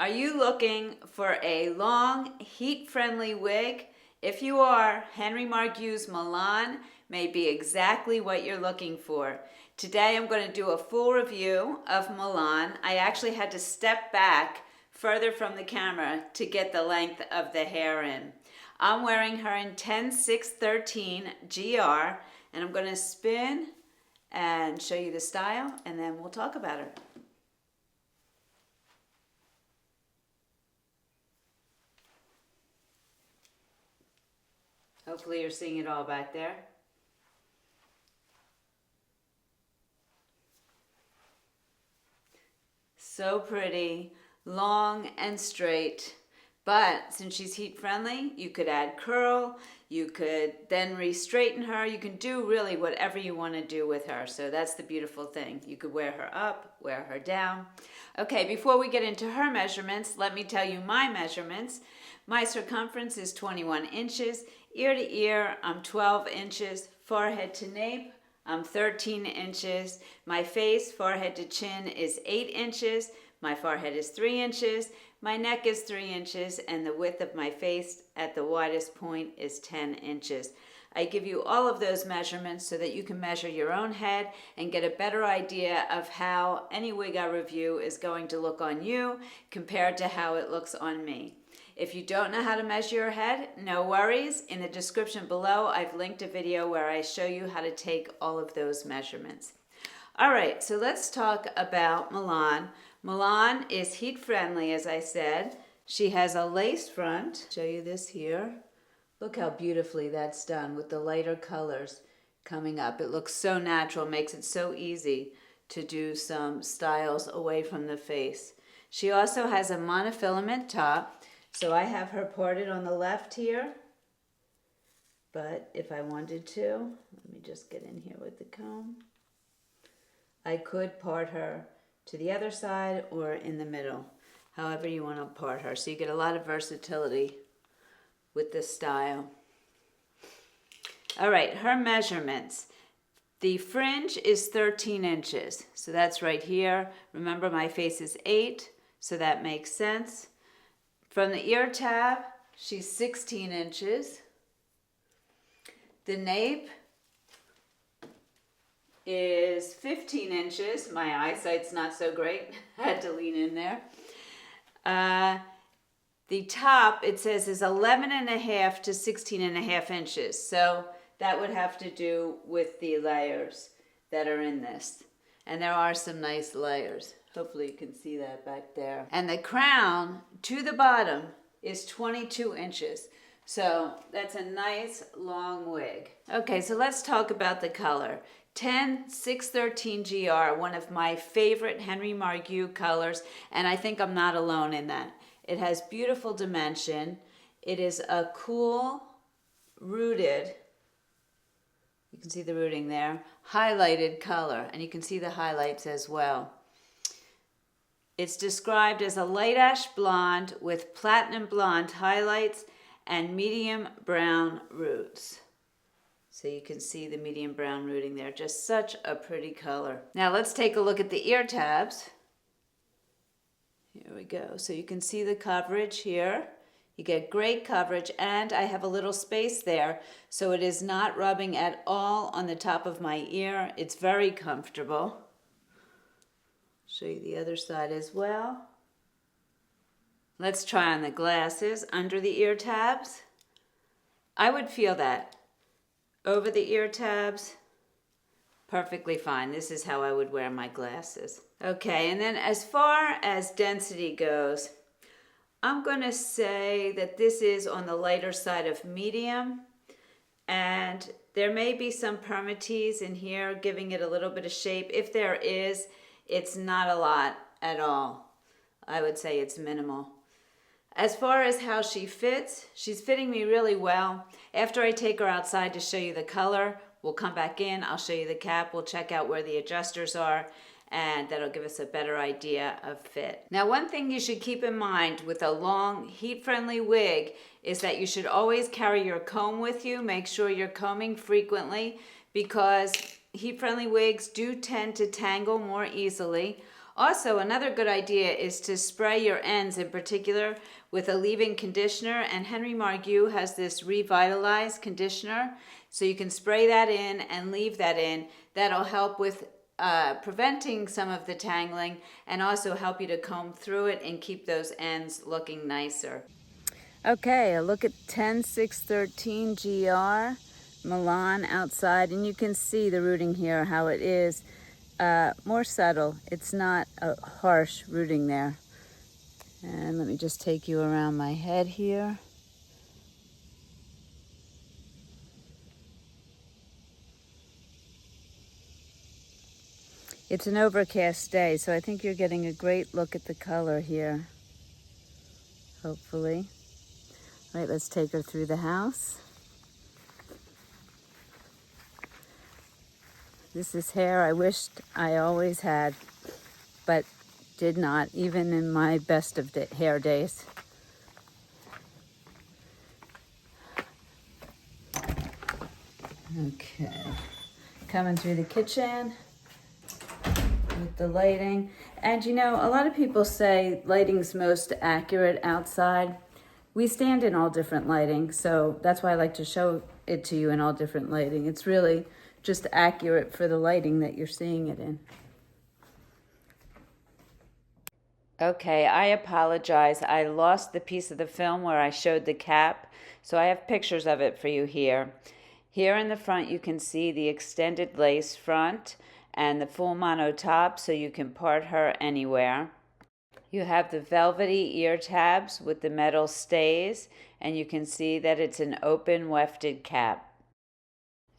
Are you looking for a long, heat-friendly wig? If you are, Henry Margu's Milan may be exactly what you're looking for. Today I'm going to do a full review of Milan. I actually had to step back further from the camera to get the length of the hair in. I'm wearing her in 10-6-13 GR, and I'm going to spin and show you the style, and then we'll talk about her. Hopefully you're seeing it all back there. So pretty, long and straight. But since she's heat friendly, you could add curl, you could then re-straighten her. You can do really whatever you want to do with her. So that's the beautiful thing. You could wear her up, wear her down. Okay, before we get into her measurements, let me tell you my measurements. My circumference is 21 inches. Ear to ear, I'm 12 inches. Forehead to nape, I'm 13 inches. My face, forehead to chin, is 8 inches. My forehead is 3 inches. My neck is 3 inches, and the width of my face at the widest point is 10 inches. I give you all of those measurements so that you can measure your own head and get a better idea of how any wig I review is going to look on you compared to how it looks on me. If you don't know how to measure your head, no worries. In the description below, I've linked a video where I show you how to take all of those measurements. All right, so let's talk about Milan. Milan is heat friendly, as I said. She has a lace front. Show you this here. Look how beautifully that's done with the lighter colors coming up. It looks so natural, makes it so easy to do some styles away from the face. She also has a monofilament top. So I have her parted on the left here, but if I wanted to, let me just get in here with the comb. I could part her to the other side or in the middle, however you want to part her. So you get a lot of versatility with this style. All right, her measurements. The fringe is 13 inches, so that's right here. Remember, my face is 8, so that makes sense. From the ear tab, she's 16 inches. The nape is 15 inches. My eyesight's not so great. I had to lean in there. The top, it says, is 11.5 to 16.5 inches. So that would have to do with the layers that are in this. And there are some nice layers. Hopefully you can see that back there. And the crown to the bottom is 22 inches. So that's a nice long wig. Okay, so let's talk about the color. 10-6-13 GR, one of my favorite Henry Margu colors, and I think I'm not alone in that. It has beautiful dimension. It is a cool, rooted, you can see the rooting there, highlighted color, and you can see the highlights as well. It's described as a light ash blonde with platinum blonde highlights and medium brown roots. So you can see the medium brown rooting there. Just such a pretty color. Now let's take a look at the ear tabs. Here we go. So you can see the coverage here. You get great coverage, and I have a little space there, so it is not rubbing at all on the top of my ear. It's very comfortable. Show you the other side as well. Let's try on the glasses under the ear tabs. I would feel that over the ear tabs, perfectly fine. This is how I would wear my glasses. Okay, and then as far as density goes, I'm going to say that this is on the lighter side of medium, and there may be some permatease in here giving it a little bit of shape. If there is, it's not a lot at all. I would say it's minimal. As far as how she fits, she's fitting me really well. After I take her outside to show you the color, we'll come back in, I'll show you the cap, we'll check out where the adjusters are, and that'll give us a better idea of fit. Now, one thing you should keep in mind with a long, heat-friendly wig is that you should always carry your comb with you. Make sure you're combing frequently because heat-friendly wigs do tend to tangle more easily. Also, another good idea is to spray your ends in particular with a leave-in conditioner, and Henry Margu has this Revitalize conditioner, so you can spray that in and leave that in. That'll help with preventing some of the tangling and also help you to comb through it and keep those ends looking nicer. Okay, a look at 10613 GR Milan outside, and you can see the rooting here, how it is more subtle. It's not a harsh rooting there. And let me just take you around my head here. It's an overcast day, so I think you're getting a great look at the color here, hopefully. All right, let's take her through the house. This is hair I wished I always had, but did not, even in my best of hair days. Okay, coming through the kitchen with the lighting. And you know, a lot of people say lighting's most accurate outside. We stand in all different lighting, so that's why I like to show it to you in all different lighting. It's really just accurate for the lighting that you're seeing it in. Okay, I apologize. I lost the piece of the film where I showed the cap, so I have pictures of it for you here. Here in the front you can see the extended lace front and the full mono top, so you can part her anywhere. You have the velvety ear tabs with the metal stays, and you can see that it's an open wefted cap.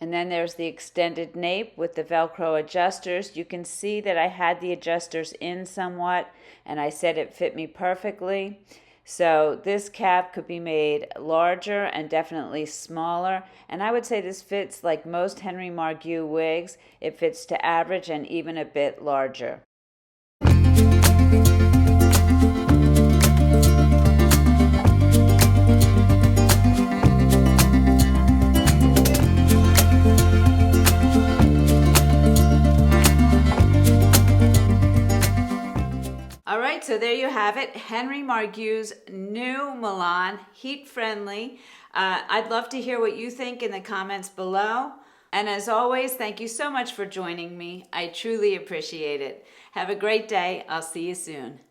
And then there's the extended nape with the Velcro adjusters. You can see that I had the adjusters in somewhat, and I said it fit me perfectly. So this cap could be made larger and definitely smaller. And I would say this fits like most Henry Margu wigs. It fits to average and even a bit larger. So there you have it, Henry Margu's new Milan, heat friendly. I'd love to hear what you think in the comments below. And as always, thank you so much for joining me. I truly appreciate it. Have a great day. I'll see you soon.